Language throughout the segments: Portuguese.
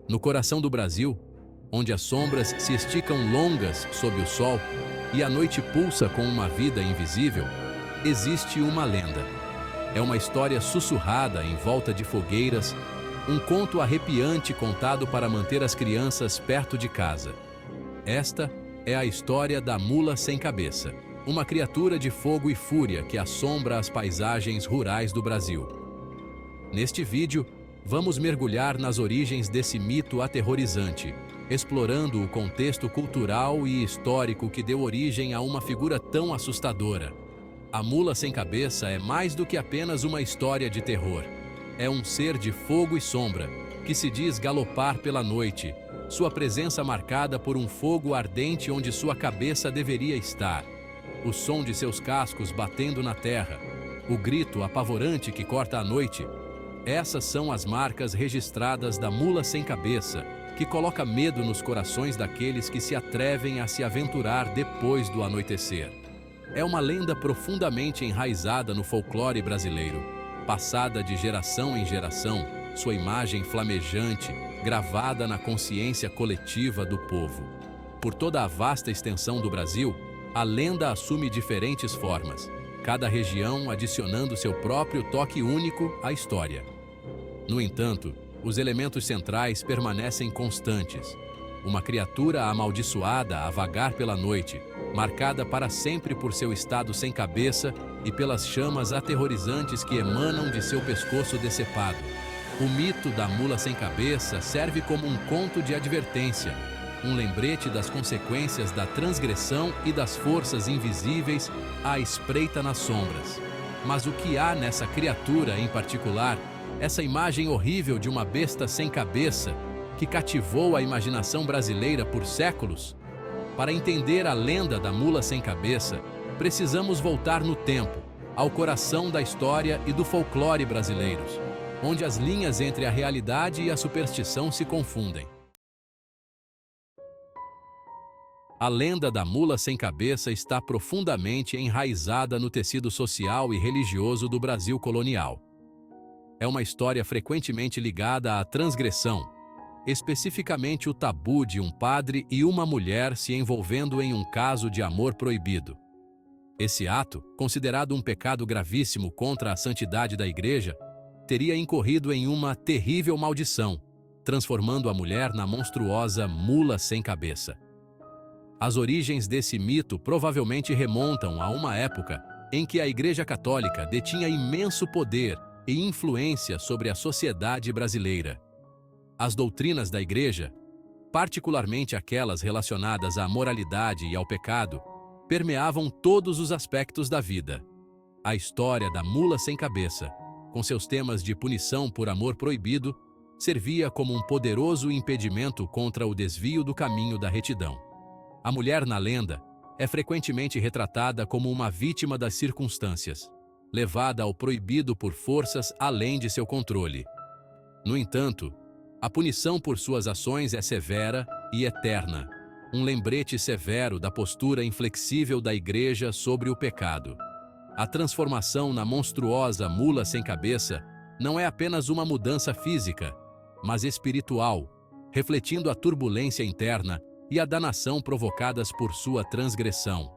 No coração do Brasil, onde as sombras se esticam longas sob o sol e a noite pulsa com uma vida invisível, existe uma lenda. É uma história sussurrada em volta de fogueiras, um conto arrepiante contado para manter as crianças perto de casa. Esta é a história da mula sem cabeça, uma criatura de fogo e fúria que assombra as paisagens rurais do Brasil. Neste vídeo, vamos mergulhar nas origens desse mito aterrorizante, explorando o contexto cultural e histórico que deu origem a uma figura tão assustadora. A mula sem cabeça é mais do que apenas uma história de terror. É um ser de fogo e sombra, que se diz galopar pela noite, sua presença marcada por um fogo ardente onde sua cabeça deveria estar. O som de seus cascos batendo na terra, o grito apavorante que corta a noite. Essas são as marcas registradas da mula sem cabeça, que coloca medo nos corações daqueles que se atrevem a se aventurar depois do anoitecer. É uma lenda profundamente enraizada no folclore brasileiro, passada de geração em geração, sua imagem flamejante, gravada na consciência coletiva do povo. Por toda a vasta extensão do Brasil, a lenda assume diferentes formas, cada região adicionando seu próprio toque único à história. No entanto, os elementos centrais permanecem constantes. Uma criatura amaldiçoada a vagar pela noite, marcada para sempre por seu estado sem cabeça e pelas chamas aterrorizantes que emanam de seu pescoço decepado. O mito da mula sem cabeça serve como um conto de advertência, um lembrete das consequências da transgressão e das forças invisíveis à espreita nas sombras. Mas o que há nessa criatura em particular, essa imagem horrível de uma besta sem cabeça, que cativou a imaginação brasileira por séculos? Para entender a lenda da mula sem cabeça, precisamos voltar no tempo, ao coração da história e do folclore brasileiros, onde as linhas entre a realidade e a superstição se confundem. A lenda da mula sem cabeça está profundamente enraizada no tecido social e religioso do Brasil colonial. É uma história frequentemente ligada à transgressão, especificamente o tabu de um padre e uma mulher se envolvendo em um caso de amor proibido. Esse ato, considerado um pecado gravíssimo contra a santidade da Igreja, teria incorrido em uma terrível maldição, transformando a mulher na monstruosa mula sem cabeça. As origens desse mito provavelmente remontam a uma época em que a Igreja Católica detinha imenso poder e influência sobre a sociedade brasileira. As doutrinas da Igreja, particularmente aquelas relacionadas à moralidade e ao pecado, permeavam todos os aspectos da vida. A história da mula sem cabeça, com seus temas de punição por amor proibido, servia como um poderoso impedimento contra o desvio do caminho da retidão. A mulher na lenda é frequentemente retratada como uma vítima das circunstâncias, levada ao proibido por forças além de seu controle. No entanto, a punição por suas ações é severa e eterna, um lembrete severo da postura inflexível da Igreja sobre o pecado. A transformação na monstruosa mula sem cabeça não é apenas uma mudança física, mas espiritual, refletindo a turbulência interna e a danação provocadas por sua transgressão.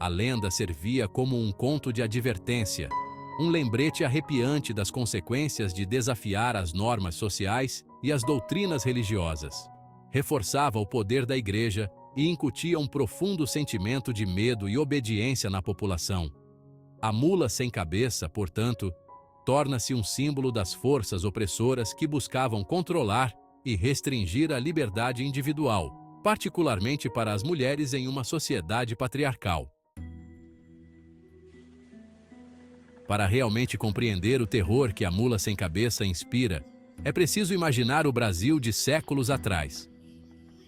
A lenda servia como um conto de advertência, um lembrete arrepiante das consequências de desafiar as normas sociais e as doutrinas religiosas. Reforçava o poder da Igreja e incutia um profundo sentimento de medo e obediência na população. A mula sem cabeça, portanto, torna-se um símbolo das forças opressoras que buscavam controlar e restringir a liberdade individual, particularmente para as mulheres em uma sociedade patriarcal. Para realmente compreender o terror que a mula sem cabeça inspira, é preciso imaginar o Brasil de séculos atrás.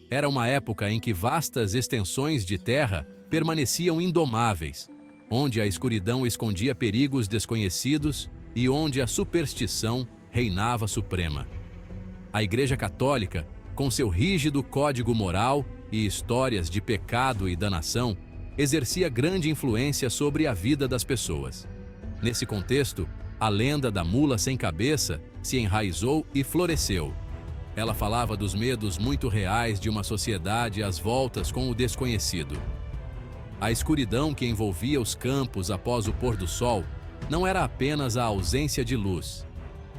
Era uma época em que vastas extensões de terra permaneciam indomáveis, onde a escuridão escondia perigos desconhecidos e onde a superstição reinava suprema. A Igreja Católica, com seu rígido código moral e histórias de pecado e danação, exercia grande influência sobre a vida das pessoas. Nesse contexto, a lenda da mula sem cabeça se enraizou e floresceu. Ela falava dos medos muito reais de uma sociedade às voltas com o desconhecido. A escuridão que envolvia os campos após o pôr do sol não era apenas a ausência de luz.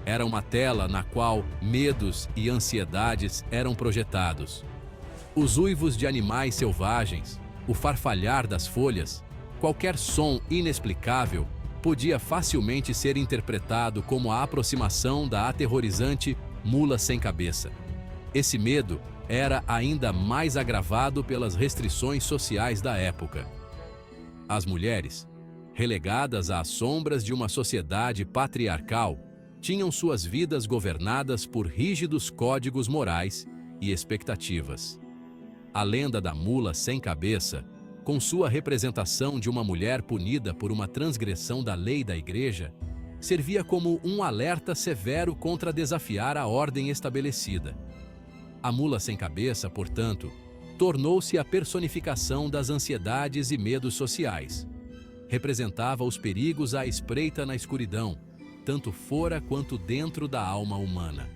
Era uma tela na qual medos e ansiedades eram projetados. Os uivos de animais selvagens, o farfalhar das folhas, qualquer som inexplicável podia facilmente ser interpretado como a aproximação da aterrorizante mula sem cabeça. Esse medo era ainda mais agravado pelas restrições sociais da época. As mulheres, relegadas às sombras de uma sociedade patriarcal, tinham suas vidas governadas por rígidos códigos morais e expectativas. A lenda da mula sem cabeça, com sua representação de uma mulher punida por uma transgressão da lei da igreja, servia como um alerta severo contra desafiar a ordem estabelecida. A mula sem cabeça, portanto, tornou-se a personificação das ansiedades e medos sociais. Representava os perigos à espreita na escuridão, tanto fora quanto dentro da alma humana.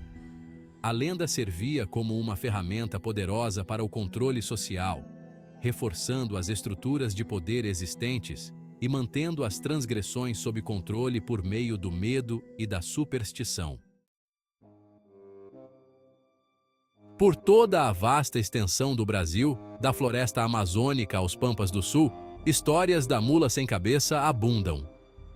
A lenda servia como uma ferramenta poderosa para o controle social, reforçando as estruturas de poder existentes e mantendo as transgressões sob controle por meio do medo e da superstição. Por toda a vasta extensão do Brasil, da floresta amazônica aos Pampas do Sul, histórias da mula sem cabeça abundam.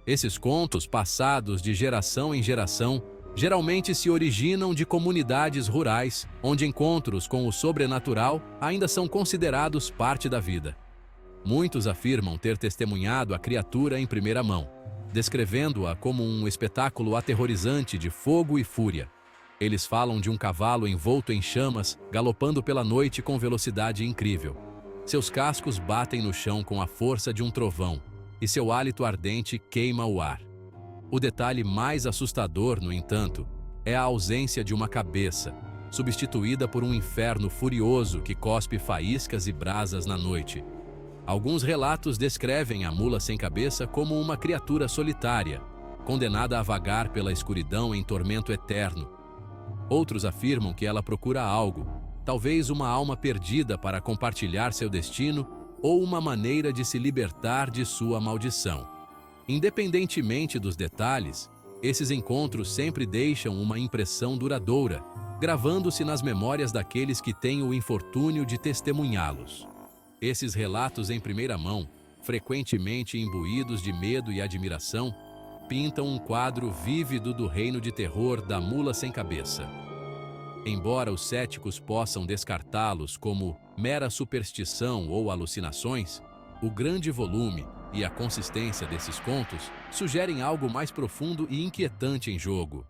Esses contos, passados de geração em geração, geralmente se originam de comunidades rurais, onde encontros com o sobrenatural ainda são considerados parte da vida. Muitos afirmam ter testemunhado a criatura em primeira mão, descrevendo-a como um espetáculo aterrorizante de fogo e fúria. Eles falam de um cavalo envolto em chamas, galopando pela noite com velocidade incrível. Seus cascos batem no chão com a força de um trovão, e seu hálito ardente queima o ar. O detalhe mais assustador, no entanto, é a ausência de uma cabeça, substituída por um inferno furioso que cospe faíscas e brasas na noite. Alguns relatos descrevem a mula sem cabeça como uma criatura solitária, condenada a vagar pela escuridão em tormento eterno. Outros afirmam que ela procura algo, talvez uma alma perdida para compartilhar seu destino ou uma maneira de se libertar de sua maldição. Independentemente dos detalhes, esses encontros sempre deixam uma impressão duradoura, gravando-se nas memórias daqueles que têm o infortúnio de testemunhá-los. Esses relatos em primeira mão, frequentemente imbuídos de medo e admiração, pintam um quadro vívido do reino de terror da mula sem cabeça. Embora os céticos possam descartá-los como mera superstição ou alucinações, o grande volume e a consistência desses contos sugerem algo mais profundo e inquietante em jogo.